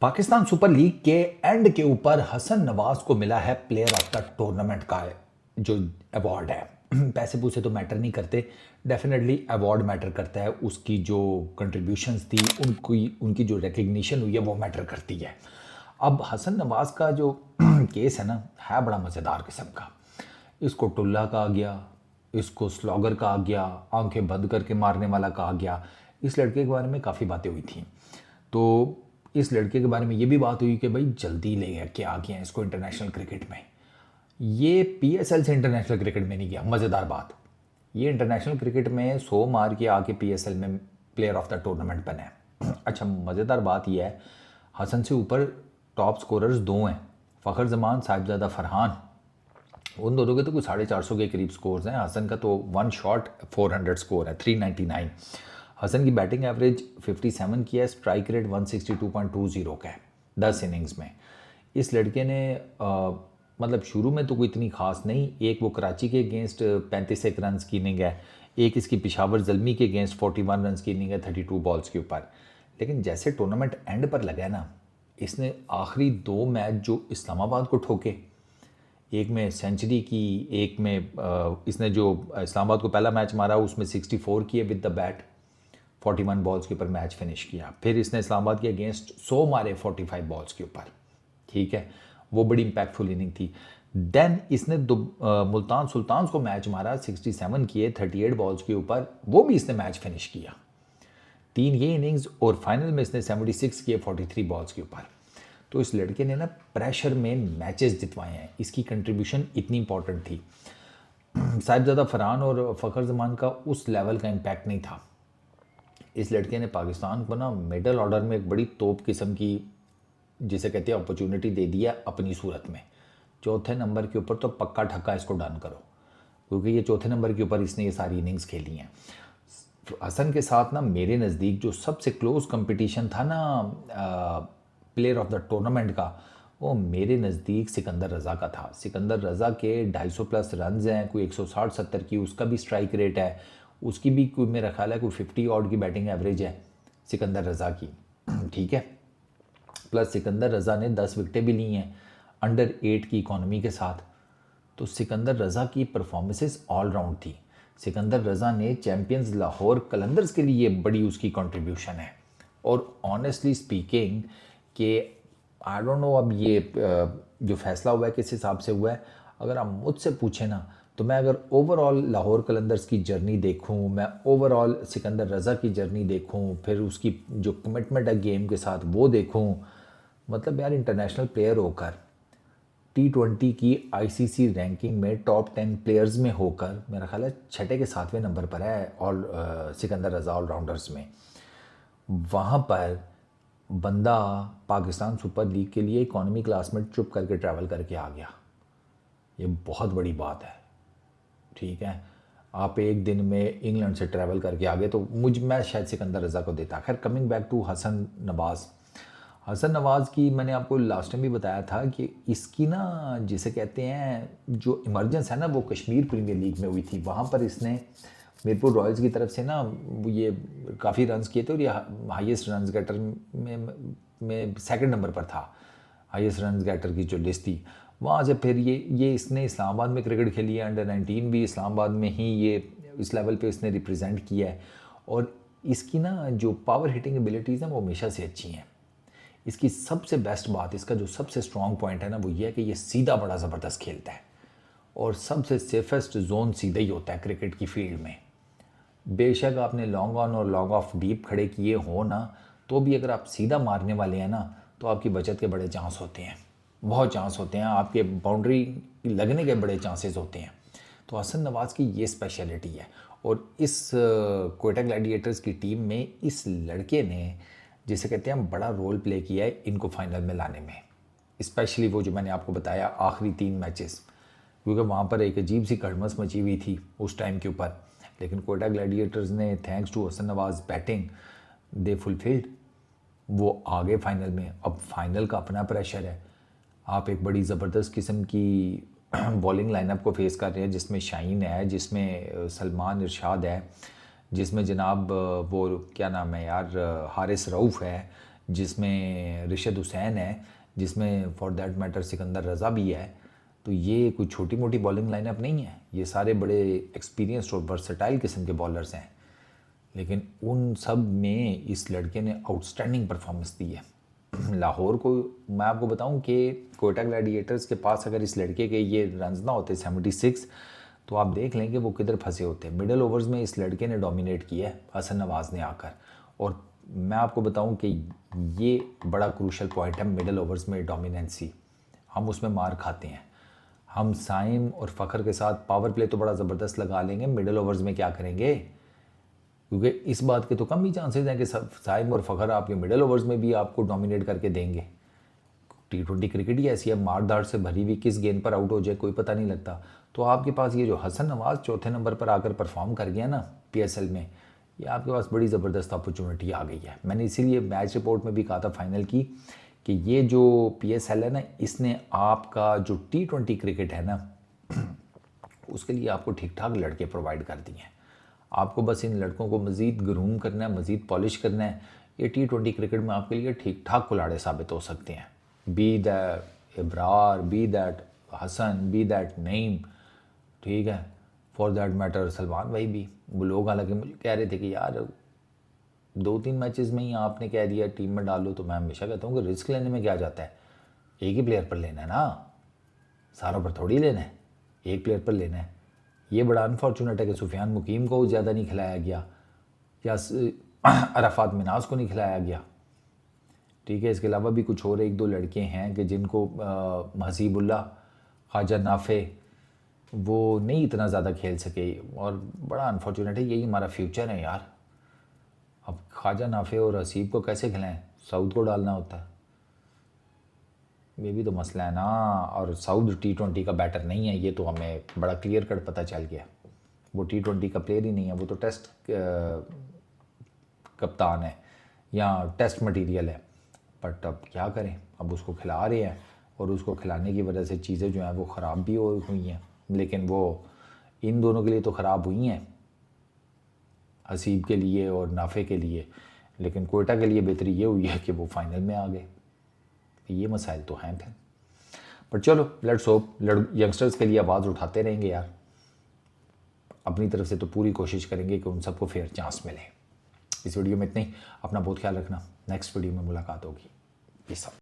Pakistan super league के and के ऊपर हसन नवाज को मिला है प्लेयर ऑफ द टूर्नामेंट का जो अवार्ड है। पैसे पूसे तो मैटर नहीं करते, डेफिनेटली अवार्ड मैटर करता है। उसकी जो कंट्रीब्यूशंस थी, उनकी जो रिकग्निशन हुई है वो मैटर करती है। अब हसन नवाज का जो केस है ना, है बड़ा मज़ेदार किस्म का। इसको टुल्ला कहा गया, इसको स्लॉगर कहा गया, आंखें बंद करके मारने वाला कहा गया। इस लड़के के बारे में काफ़ी बातें हुई थी। तो इस लड़के के बारे में ये भी बात हुई कि भाई जल्दी ले गया क्या आ गया इसको इंटरनेशनल क्रिकेट में। ये पीएसएल से इंटरनेशनल क्रिकेट में नहीं गया। मज़ेदार बात, ये इंटरनेशनल क्रिकेट में 100 मार के आके पीएसएल में प्लेयर ऑफ द टूर्नामेंट बना है। अच्छा, मज़ेदार बात यह है, हसन से ऊपर टॉप स्कोरर्स दो हैं, फ़खर जमान, साहिबजादा फरहान। उन दोनों के तो कुछ 450 के करीब स्कोर्स हैं। हसन का तो वन शॉट 400 स्कोर है, 399। हसन की बैटिंग एवरेज 57 की है, स्ट्राइक रेट 162.20 का है 10 इनिंग्स में। इस लड़के ने मतलब शुरू में तो कोई इतनी खास नहीं, एक वो कराची के अगेंस्ट 35 रन की इनिंग है, एक इसकी पिशावर जल्मी के अगेंस्ट 41 रन की इनिंग है 32 बॉल्स के ऊपर। लेकिन जैसे टूर्नामेंट एंड पर लगा है ना, इसने आखिरी 2 मैच जो इस्लामाबाद को ठोके, एक में सेंचुरी की, एक में इसने जो इस्लामाबाद को पहला मैच मारा उसमें 64 किए विद द बैट, 41 बॉल्स के ऊपर मैच फिनिश किया। फिर इसने इस्लामाबाद के अगेंस्ट 100 मारे 45 बॉल्स के ऊपर, ठीक है, वो बड़ी इंपैक्टफुल इनिंग थी। देन इसने मुल्तान सुल्तान्स को मैच मारा, 67 किए 38 बॉल्स के ऊपर, वो भी इसने मैच फिनिश किया। 3 ये इनिंग्स, और फाइनल में इसने 76 किए 43 बॉल्स के ऊपर। तो इस लड़के ने ना प्रेशर में मैचेस जितवाए हैं, इसकी कंट्रीब्यूशन इतनी इंपॉर्टेंट थी। साहिबजादा फरहान और फ़खर जमान का उस लेवल का इम्पैक्ट नहीं था। इस लड़के ने पाकिस्तान को ना मिडल ऑर्डर में एक बड़ी तोप किस्म की, जिसे कहते हैं, अपॉर्चुनिटी दे दी है अपनी सूरत में। चौथे नंबर के ऊपर तो पक्का ठक्का इसको डन करो, क्योंकि ये चौथे नंबर के ऊपर इसने ये सारी इनिंग्स खेली हैं। हसन के साथ ना मेरे नज़दीक जो सबसे क्लोज कंपटीशन था ना प्लेयर ऑफ द टूर्नामेंट का, वो मेरे नज़दीक सिकंदर रज़ा का था। सिकंदर रज़ा के 250 प्लस रन हैं, कोई 160-70 की उसका भी स्ट्राइक रेट है, उसकी भी कोई मेरा ख्याल है कोई 50 ऑड की बैटिंग एवरेज है सिकंदर रज़ा की, ठीक है। प्लस सिकंदर रज़ा ने 10 विकेटें भी ली हैं अंडर 8 की इकॉनमी के साथ। तो सिकंदर रज़ा की परफॉर्मेंसेस ऑल राउंड थी। सिकंदर रज़ा ने चैम्पियंस लाहौर कलंदर्स के लिए बड़ी उसकी कंट्रीब्यूशन है। और ऑनेस्टली स्पीकिंग कि आई डोंट नो अब ये जो फैसला हुआ है किस हिसाब से हुआ है, अगर आप मुझसे पूछें ना, तो मैं अगर ओवरऑल लाहौर कलंदर्स की जर्नी देखूं, मैं ओवरऑल सिकंदर रज़ा की जर्नी देखूं, फिर उसकी जो कमिटमेंट है गेम के साथ वो देखूं, मतलब यार इंटरनेशनल प्लेयर होकर T20 की आईसीसी रैंकिंग में टॉप 10 प्लेयर्स में होकर मेरा ख्याल है 6 के 7वें नंबर पर है ऑल सिकंदर रज़ा ऑलराउंडर्स में। वहाँ पर बंदा पाकिस्तान सुपर लीग के लिए इकॉनमी क्लास में चुप करके ट्रैवल करके आ गया। ये बहुत बड़ी बात है, ठीक है। आप एक दिन में इंग्लैंड से ट्रैवल करके आ गए, तो मैं शायद सिकंदर रज़ा को देता। खैर, कमिंग बैक टू हसन नवाज़। हसन नवाज़ की मैंने आपको लास्ट टाइम भी बताया था कि इसकी ना, जिसे कहते हैं, जो इमरजेंस है ना, वो कश्मीर प्रीमियर लीग में हुई थी। वहाँ पर इसने मीरपुर रॉयल्स की तरफ से ना ये काफ़ी रन्स किए थे, और ये हाईएस्ट रन्स गेटर में सेकंड नंबर पर था, हाईएस्ट रन्स गेटर की जो लिस्ट थी। वहाँ से फिर ये इसने इस्लामाबाद में क्रिकेट खेली है, अंडर 19 भी इस्लामाबाद में ही ये इस लेवल पे इसने रिप्रेजेंट किया है। और इसकी ना जो पावर हिटिंग एबिलिटीज़ हैं वो हमेशा से अच्छी हैं। इसकी सबसे बेस्ट बात, इसका जो सबसे स्ट्रॉन्ग पॉइंट है ना, वो ये है कि ये सीधा बड़ा ज़बरदस्त खेलता है, और सबसे सेफेस्ट जोन सीधा ही होता है क्रिकेट की फील्ड में। बेशक आपने लॉन्ग ऑन और लॉन्ग ऑफ डीप खड़े किए हो ना, तो भी अगर आप सीधा मारने वाले हैं ना, तो आपकी बचत के बड़े चांस होते हैं, बहुत चांस होते हैं, आपके बाउंड्री लगने के बड़े चांसेस होते हैं। तो हसन नवाज़ की ये स्पेशलिटी है। और इस कोयटा ग्लैडिएटर्स की टीम में इस लड़के ने, जिसे कहते हैं, बड़ा रोल प्ले किया है इनको फाइनल में लाने में। स्पेशली वो जो मैंने आपको बताया आखिरी 3 मैचेस, क्योंकि वहाँ पर एक अजीब सी कड़मस मची हुई थी उस टाइम के ऊपर। लेकिन कोयटा ग्लैडिएटर्स ने, thanks to Hasan Nawaz batting, they fulfilled, वो आगे फाइनल में। अब फाइनल का अपना प्रेशर है, आप एक बड़ी ज़बरदस्त किस्म की बॉलिंग लाइनअप को फेस कर रहे हैं, जिसमें शाहीन है, जिसमें सलमान इरशाद है, जिसमें जनाब वो क्या नाम है यार, हारिस रऊफ़ है, जिसमें रिशद हुसैन है, जिसमें फॉर दैट मैटर सिकंदर रज़ा भी है, तो ये कोई छोटी मोटी बॉलिंग लाइनअप नहीं है। ये सारे बड़े एक्सपीरियंस्ड और वर्सेटाइल किस्म के बॉलर्स हैं, लेकिन उन सब में इस लड़के ने आउटस्टैंडिंग परफॉर्मेंस दी है। लाहौर को मैं आपको बताऊं कि कोयटा ग्लैडिएटर्स के पास अगर इस लड़के के ये रन्स ना होते 76, तो आप देख लें कि वो किधर फंसे होते। मिडल ओवर्स में इस लड़के ने डोमिनेट किया है, हसन नवाज़ ने आकर। और मैं आपको बताऊं कि ये बड़ा क्रूशल पॉइंट है, मिडल ओवर्स में डोमिनेंसी। हम उसमें मार खाते हैं। हम साइम और फ़खर के साथ पावर प्ले तो बड़ा ज़बरदस्त लगा लेंगे, मिडल ओवर्स में क्या करेंगे? क्योंकि इस बात के तो कम ही चांसेस हैं कि साइम और फ़खर आपके मिडल ओवर्स में भी आपको डोमिनेट करके देंगे। T20 क्रिकेट ही ऐसी है, मार धाड़ से भरी हुई, किस गेंद पर आउट हो जाए कोई पता नहीं लगता। तो आपके पास ये जो हसन नवाज़ चौथे नंबर पर आकर परफॉर्म कर गया ना PSL में, ये आपके पास बड़ी ज़बरदस्त अपॉर्चुनिटी आ गई है। मैंने इसीलिए मैच रिपोर्ट में भी कहा था फाइनल की कि ये जो PSL है ना, इसने आपका जो T20 क्रिकेट है ना उसके लिए आपको ठीक ठाक लड़के प्रोवाइड कर दिए हैं। आपको बस इन लड़कों को मज़ीद ग्रूम करना है, मज़ीद पॉलिश करना है। ये T20 क्रिकेट में आपके लिए ठीक ठाक खिलाड़ी साबित हो सकते हैं। Be that Ibrar, be that Hasan, be that Naeem, ठीक है, फॉर दैट मैटर सलमान भाई भी। वो लोग हालांकि मुझे कह रहे थे कि यार 2-3 मैचेस में ही आपने कह दिया टीम में डालो, तो मैं हमेशा कहता हूँ कि रिस्क लेने में क्या जाता है, एक ही प्लेयर पर लेना है ना, सारों पर थोड़ी लेना है, एक प्लेयर पर लेना है। ये बड़ा अनफॉर्चुनेट है कि सुफियान मुकीम को ज़्यादा नहीं खिलाया गया या अरफात मिनाज को नहीं खिलाया गया, ठीक है। इसके अलावा भी कुछ और 1-2 लड़के हैं कि जिनको महसीबुल्ला, ख्वाजा नाफे, वो नहीं इतना ज़्यादा खेल सके, और बड़ा अनफॉर्चुनेट है। यही हमारा फ्यूचर है यार। अब ख्वाजा नाफे और हसीब को कैसे खिलाएं? सऊद को डालना होता है, ये भी तो मसला है ना। और सऊद T20 का बैटर नहीं है, ये तो हमें बड़ा क्लियर कट पता चल गया। वो T20 का प्लेयर ही नहीं है, वो तो टेस्ट कप्तान है या टेस्ट मटेरियल है। बट अब क्या करें, अब उसको खिला रहे हैं और उसको खिलाने की वजह से चीज़ें जो हैं वो ख़राब भी हुई हैं। लेकिन वो इन दोनों के लिए तो ख़राब हुई हैं, हसीब के लिए और नाफे के लिए। लेकिन कोयटा के लिए बेहतरी ये हुई है कि वो फाइनल में आ गए। ये मसाइल तो हैं फिर, पर चलो लेट्स होप यंगस्टर्स के लिए आवाज़ उठाते रहेंगे यार। अपनी तरफ से तो पूरी कोशिश करेंगे कि उन सबको फेयर चांस मिले। इस वीडियो में इतना ही। अपना बहुत ख्याल रखना, नेक्स्ट वीडियो में मुलाकात होगी। Peace out.